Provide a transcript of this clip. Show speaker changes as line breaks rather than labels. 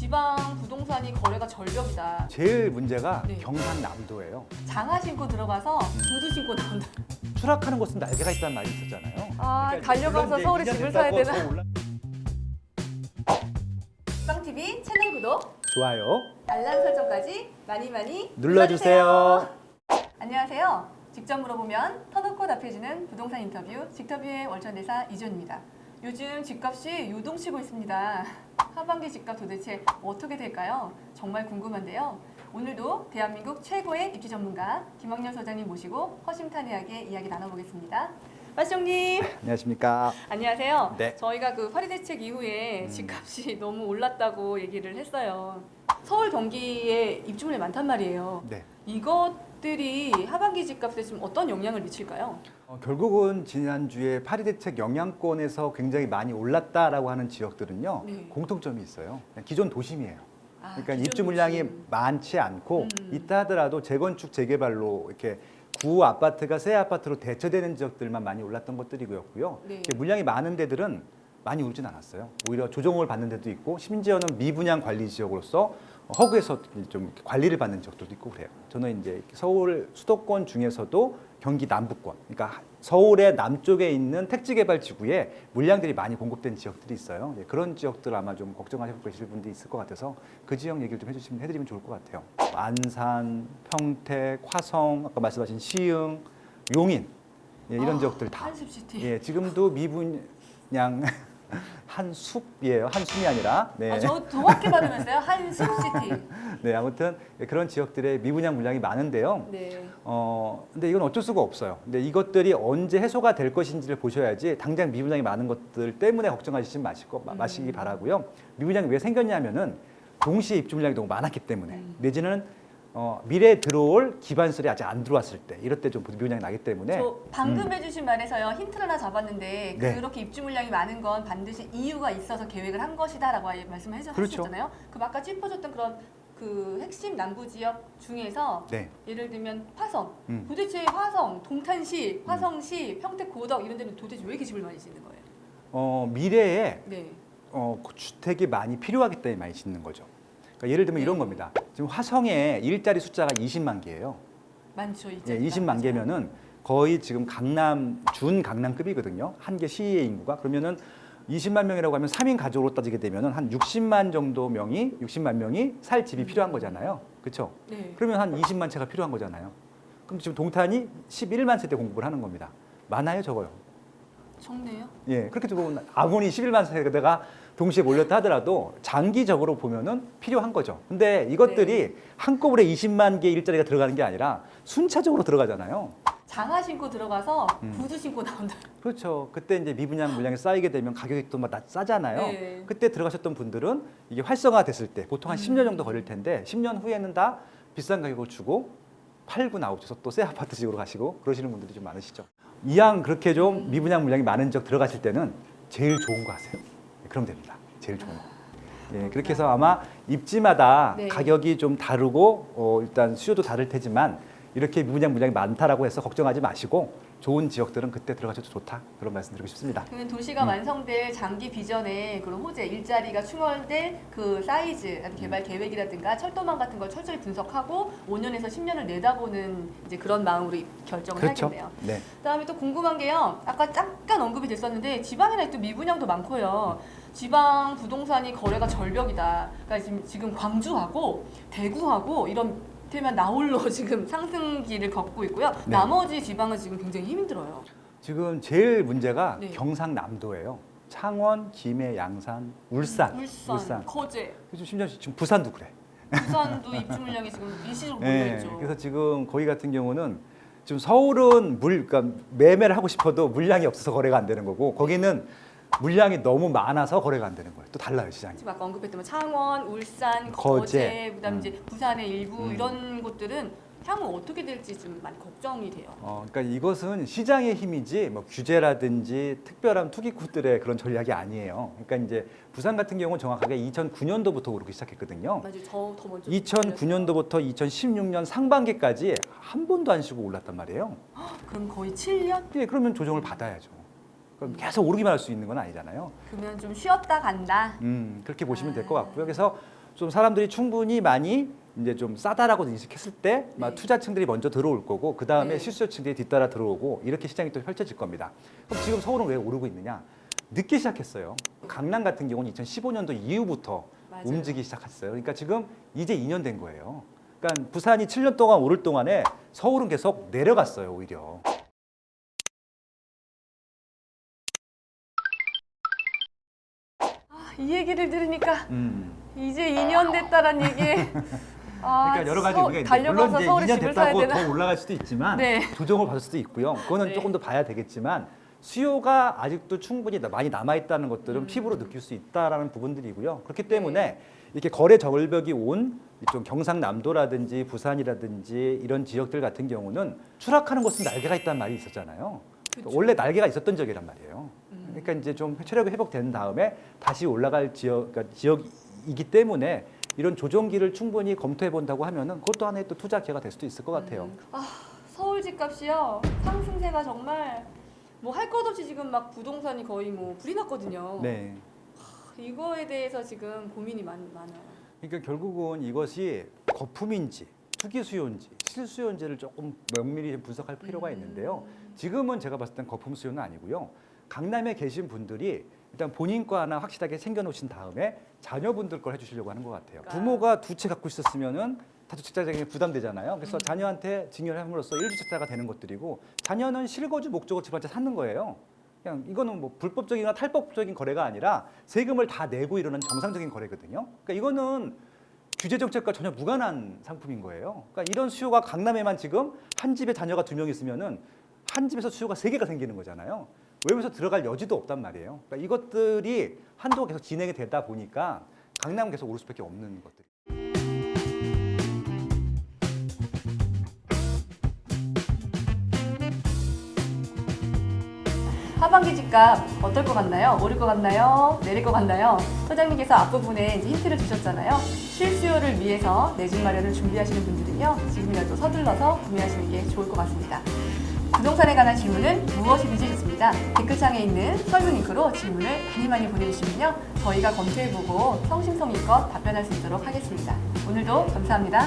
지방 부동산이 거래가 절벽이다.
제일 문제가
네.
경상남도예요.
장화 신고 들어가서 구두 신고 나온다.
추락하는 곳은 날개가 있다는 말이 있었잖아요.
아, 달려가서
물론 이제
서울에
2년
집을 사야
됐다고
되나?
더 올라-
빵TV 채널 구독,
좋아요.
알람 설정까지 많이
눌러주세요.
안녕하세요. 직접 물어보면 터놓고 답해주는 부동산 인터뷰 직터뷰의 월천대사 이주연입니다. 요즘 집값이 요동치고 있습니다. 하반기 집값 도대체 어떻게 될까요? 정말 궁금한데요. 오늘도 대한민국 최고의 입지 전문가 김학년 소장님 모시고 허심탄회하게 이야기 나눠보겠습니다. 마시장님
안녕하십니까.
안녕하세요.
네.
저희가 그 파리 대책 이후에 집값이 너무 올랐다고 얘기를 했어요. 서울 경기에 입주물이 많단 말이에요.
네.
이것들이 하반기 집값에 좀 어떤 영향을 미칠까요?
결국은 지난주에 파리 대책 영향권에서 굉장히 많이 올랐다라고 하는 지역들은요.
네.
공통점이 있어요. 그냥 기존 도심이에요.
아,
그러니까
기존
입주 물량이
도심.
많지 않고
음.
있다 하더라도 재건축 재개발로 이렇게 구 아파트가 새 아파트로 대처되는 지역들만 많이 올랐던 것들이고요.
네.
이렇게 물량이 많은 데들은 많이 오르진 않았어요. 오히려 조정을 받는 데도 있고 심지어는 미분양 관리 지역으로서 허구에서 좀 이렇게 관리를 받는 지역들도 있고 그래요. 저는 이제 서울 수도권 중에서도 경기 남부권, 그러니까 서울의 남쪽에 있는 택지개발 지구에 물량들이 많이 공급된 지역들이 있어요. 예, 그런 지역들 아마 좀 걱정하실 분들이 있을 것 같아서 그 지역 얘기를 좀 해드리면 좋을 것 같아요. 안산, 평택, 화성, 아까 말씀하신 시흥, 용인 예, 이런 지역들 다.
한숲시티.
예, 지금도 미분양 한숲이에요. 한숨이 아니라. 네.
아, 저 정확히 발음했어요. 한숲시티.
네, 아무튼 그런 지역들의 미분양 물량이 많은데요.
네.
근데 이건 어쩔 수가 없어요. 근데 이것들이 언제 해소가 될 것인지를 보셔야지 당장 미분양이 많은 것들 때문에 걱정하시지 마시기 바라고요. 미분양이 왜 생겼냐면은 동시에 입주 물량이 너무 많았기 때문에 내지는 미래에 들어올 기반설이 아직 안 들어왔을 때 이럴 때 좀 미분양이 나기 때문에
저 방금 해주신 말에서요 힌트를 하나 잡았는데
네.
그렇게 입주 물량이 많은 건 반드시 이유가 있어서 계획을 한 것이다라고 말씀을
그렇죠.
해주셨잖아요. 그럼 아까 짚어줬던 그런 그 핵심 남부 지역 중에서
네.
예를 들면 화성,
음.
도대체 화성, 동탄시, 화성시, 평택 고덕 이런 데는 도대체 왜 이렇게 집을 많이 짓는 거예요?
미래에
네.
주택이 많이 필요하기 때문에 많이 짓는 거죠. 그러니까 예를 들면 이런 겁니다. 지금 화성에 일자리 숫자가 20만 개예요.
많죠 이제.
예, 20만 개면은 거의 지금 준강남급이거든요. 한 개 시의 인구가. 그러면은 20만 명이라고 하면 3인 가족으로 따지게 되면은 한 60만 명이 살 집이 필요한 거잖아요. 그렇죠?
네.
그러면 한 20만 채가 필요한 거잖아요. 그럼 지금 동탄이 11만 세대 공급을 하는 겁니다. 많아요, 적어요?
적네요.
예, 그렇게 보면 아군이 11만 세대가 동시에 몰렸다 하더라도 장기적으로 보면은 필요한 거죠. 근데 이것들이 한꺼번에 20만 개 일자리가 들어가는 게 아니라 순차적으로 들어가잖아요.
장화 신고 들어가서 구두 신고 나온다.
그렇죠. 그때 이제 미분양 물량이 쌓이게 되면 가격이 또 막 싸잖아요.
네.
그때 들어가셨던 분들은 이게 활성화됐을 때 보통 한 10년 정도 걸릴 텐데 10년 후에는 다 비싼 가격을 주고 팔고 나오셔서 또 새 아파트 지으러 가시고 그러시는 분들이 좀 많으시죠. 이왕 그렇게 좀 미분양 물량이 많은 지역 들어가실 때는 제일 좋은 거 하세요. 그럼 됩니다. 제일 좋은 거. 예, 그렇게 해서 아마 입지마다
네.
가격이 좀 다르고 일단 수요도 다를 테지만 이렇게 미분양 물량이 많다라고 해서 걱정하지 마시고 좋은 지역들은 그때 들어가셔도 좋다 그런 말씀드리고 싶습니다.
그러면 도시가 완성될 장기 비전에 그런 호재 일자리가 충원될 그 사이즈, 개발 계획이라든가 철도망 같은 걸 철저히 분석하고 5년에서 10년을 내다보는 이제 그런 마음으로 결정을
그렇죠.
하겠네요.
네.
그다음에 또 궁금한 게요. 아까 잠깐 언급이 됐었는데 지방에는 또 미분양도 많고요. 지방 부동산이 거래가 절벽이다. 그러니까 지금 광주하고 대구하고 이런 되면 나홀로 지금 상승기를 걷고 있고요.
네.
나머지 지방은 지금 굉장히 힘들어요.
지금 제일 문제가
네.
경상남도예요. 창원, 김해, 양산, 울산,
거제,
그래서 심지어 지금 부산도 그래.
부산도 입주 물량이 지금 일시적으로
네,
몰려있죠.
그래서 지금 거기 같은 경우는 지금 서울은 그러니까 매매를 하고 싶어도 물량이 없어서 거래가 안 되는 거고 거기는 물량이 너무 많아서 거래가 안 되는 거예요. 또 달라요 시장이.
지금 아까 언급했던 창원, 울산,
거제.
거제, 그다음 이제 부산의 일부 이런 곳들은 향후 어떻게 될지 좀 많이 걱정이 돼요.
그러니까 이것은 시장의 힘이지 뭐 규제라든지 특별한 투기꾼들의 그런 전략이 아니에요. 그러니까 이제 부산 같은 경우는 정확하게 2009년도부터 오르기 시작했거든요.
맞아요. 저 더 먼저
2009년도부터 2016년 상반기까지 한 번도 안 쉬고 올랐단 말이에요.
그럼 거의 7년?
예, 그러면 조정을 받아야죠. 그럼 계속 오르기만 할 수 있는 건 아니잖아요.
그러면 좀 쉬었다 간다.
그렇게 보시면 될 것 같고요. 그래서 좀 사람들이 충분히 많이 이제 좀 싸다라고 인식했을 때
네.
투자층들이 먼저 들어올 거고 그 다음에
네.
실수요층들이 뒤따라 들어오고 이렇게 시장이 또 펼쳐질 겁니다. 그럼 지금 서울은 왜 오르고 있느냐? 늦게 시작했어요. 강남 같은 경우는 2015년도 이후부터
맞아요.
움직이기 시작했어요. 그러니까 지금 이제 2년 된 거예요. 그러니까 부산이 7년 동안 오를 동안에 서울은 계속 내려갔어요, 오히려.
이 얘기를 들으니까
음.
이제 2년 됐다란 얘기.
그러니까 여러 가지 우리가 이제 물론
달려가서
이제
서울에
2년
집을 사야
됐다고
되나?
더 올라갈 수도 있지만
네.
조정을 받을 수도 있고요. 그거는
네.
조금 더 봐야 되겠지만 수요가 아직도 충분히 많이 남아 있다는 것들은
음.
피부로 느낄 수 있다라는 부분들이고요. 그렇기 때문에
네.
이렇게 거래 절벽이 온 좀 경상남도라든지 부산이라든지 이런 지역들 같은 경우는 추락하는 곳은 날개가 있다는 말이 있었잖아요.
그쵸.
원래 날개가 있었던 지역이란 말이에요.
음.
그러니까 이제 좀 체력이 회복된 다음에 다시 올라갈 지역이기 때문에 이런 조정기를 충분히 검토해 본다고 하면은 그것도 하나의 또 투자 기회가 될 수도 있을 것 같아요.
서울 집값이요. 상승세가 정말 뭐 할 것 없이 지금 막 부동산이 거의 뭐 불이 났거든요.
네.
이거에 대해서 지금 고민이 많아요.
그러니까 결국은 이것이 거품인지 투기 수요인지 실수요인지를 조금 면밀히 분석할 필요가 있는데요. 지금은 제가 봤을 땐 거품 수요는 아니고요. 강남에 계신 분들이 일단 본인 거 하나 확실하게 챙겨놓으신 다음에 자녀분들 걸 해주시려고 하는 것 같아요. 부모가 두 채 갖고 있었으면은 다주택자적인 부담되잖아요. 그래서 자녀한테 증여를 함으로써 일주택자가 되는 것들이고 자녀는 실거주 목적으로 집을 한채 사는 거예요. 그냥 이거는 뭐 불법적이나 탈법적인 거래가 아니라 세금을 다 내고 이러는 정상적인 거래거든요. 그러니까 이거는 규제 정책과 전혀 무관한 상품인 거예요. 그러니까 이런 수요가 강남에만 지금 한 집에 자녀가 2명 있으면은 한 집에서 수요가 3개가 생기는 거잖아요. 외부에서 들어갈 여지도 없단 말이에요. 그러니까 이것들이 한도가 계속 진행이 되다 보니까 강남은 계속 오를 수밖에 없는 것들.
하반기 집값 어떨 것 같나요? 오를 것 같나요? 내릴 것 같나요? 소장님께서 앞부분에 이제 힌트를 주셨잖아요. 실수요를 위해서 내 집 마련을 준비하시는 분들은요, 지금이라도 서둘러서 구매하시는 게 좋을 것 같습니다. 부동산에 관한 질문은 무엇이든지 좋습니다. 댓글창에 있는 설문 링크로 질문을 많이 보내주시면요, 저희가 검토해보고 성심성의껏 답변할 수 있도록 하겠습니다. 오늘도 감사합니다.